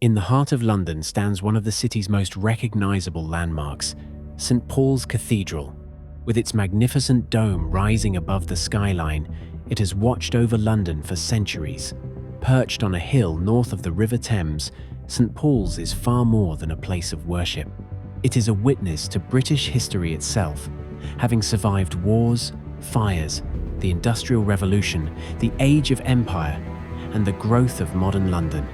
In the heart of London stands one of the city's most recognizable landmarks, St. Paul's Cathedral. With its magnificent dome rising above the skyline, it has watched over London for centuries. Perched on a hill north of the River Thames, St. Paul's is far more than a place of worship. It is a witness to British history itself, having survived wars, fires, the Industrial Revolution, the Age of Empire, and the growth of modern London.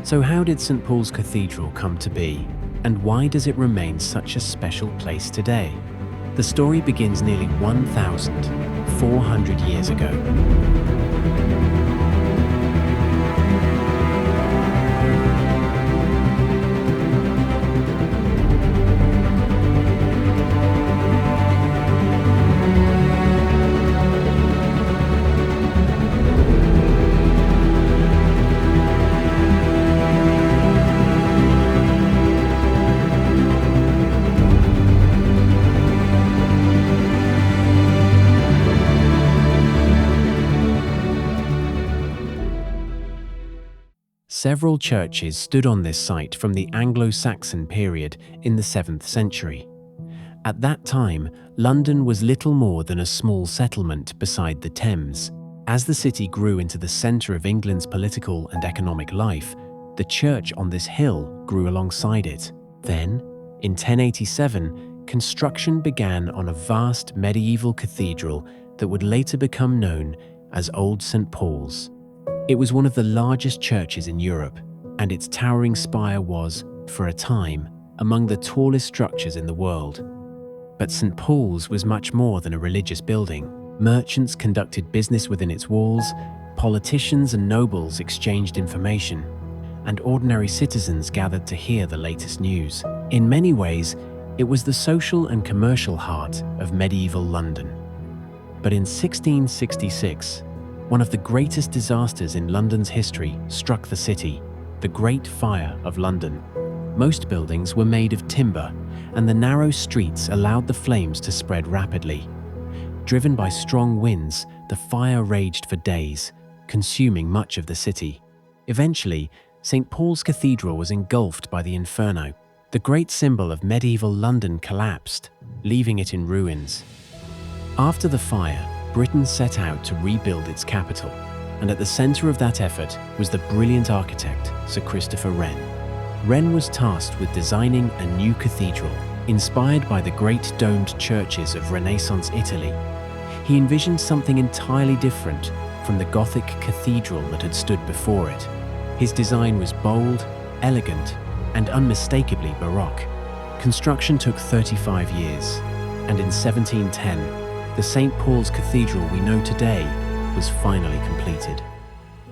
So how did St. Paul's Cathedral come to be, and why does it remain such a special place today? The story begins nearly 1,400 years ago. Several churches stood on this site from the Anglo-Saxon period in the 7th century. At that time, London was little more than a small settlement beside the Thames. As the city grew into the centre of England's political and economic life, the church on this hill grew alongside it. Then, in 1087, construction began on a vast medieval cathedral that would later become known as Old St. Paul's. It was one of the largest churches in Europe, and its towering spire was, for a time, among the tallest structures in the world. But St. Paul's was much more than a religious building. Merchants conducted business within its walls, politicians and nobles exchanged information, and ordinary citizens gathered to hear the latest news. In many ways, it was the social and commercial heart of medieval London. But in 1666, one of the greatest disasters in London's history struck the city, the Great Fire of London. Most buildings were made of timber, and the narrow streets allowed the flames to spread rapidly. Driven by strong winds, the fire raged for days, consuming much of the city. Eventually, St. Paul's Cathedral was engulfed by the inferno. The great symbol of medieval London collapsed, leaving it in ruins. After the fire, Britain set out to rebuild its capital, and at the centre of that effort was the brilliant architect Sir Christopher Wren. Wren was tasked with designing a new cathedral, inspired by the great domed churches of Renaissance Italy. He envisioned something entirely different from the Gothic cathedral that had stood before it. His design was bold, elegant, and unmistakably Baroque. Construction took 35 years, and in 1710, the St. Paul's Cathedral we know today was finally completed.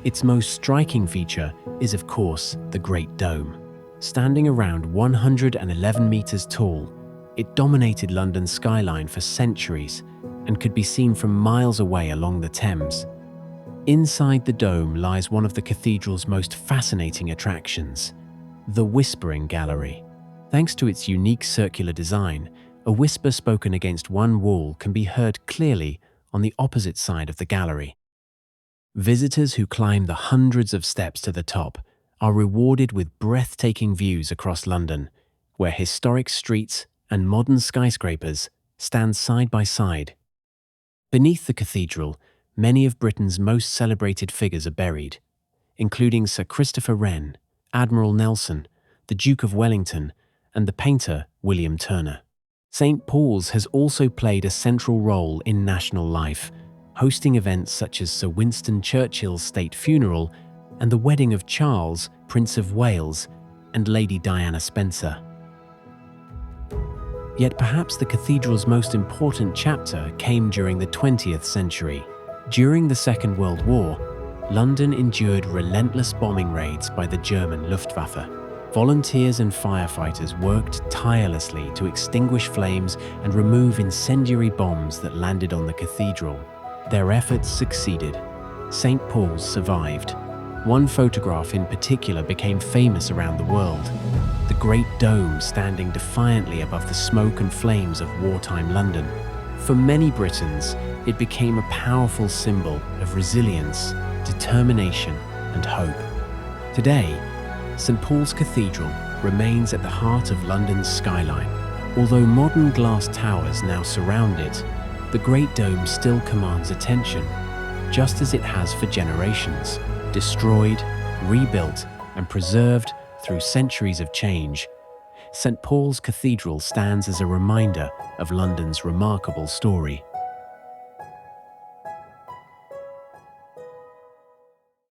Its most striking feature is, of course, the Great Dome. Standing around 111 meters tall, it dominated London's skyline for centuries and could be seen from miles away along the Thames. Inside the dome lies one of the cathedral's most fascinating attractions, the Whispering Gallery. Thanks to its unique circular design, a whisper spoken against one wall can be heard clearly on the opposite side of the gallery. Visitors who climb the hundreds of steps to the top are rewarded with breathtaking views across London, where historic streets and modern skyscrapers stand side by side. Beneath the cathedral, many of Britain's most celebrated figures are buried, including Sir Christopher Wren, Admiral Nelson, the Duke of Wellington, and the painter William Turner. St. Paul's has also played a central role in national life, hosting events such as Sir Winston Churchill's state funeral and the wedding of Charles, Prince of Wales, and Lady Diana Spencer. Yet perhaps the cathedral's most important chapter came during the 20th century. During the Second World War, London endured relentless bombing raids by the German Luftwaffe. Volunteers and firefighters worked tirelessly to extinguish flames and remove incendiary bombs that landed on the cathedral. Their efforts succeeded. St. Paul's survived. One photograph in particular became famous around the world. The Great Dome standing defiantly above the smoke and flames of wartime London. For many Britons, it became a powerful symbol of resilience, determination, and hope. Today, St Paul's Cathedral remains at the heart of London's skyline. Although modern glass towers now surround it, the Great Dome still commands attention, just as it has for generations. Destroyed, rebuilt, and preserved through centuries of change, St Paul's Cathedral stands as a reminder of London's remarkable story.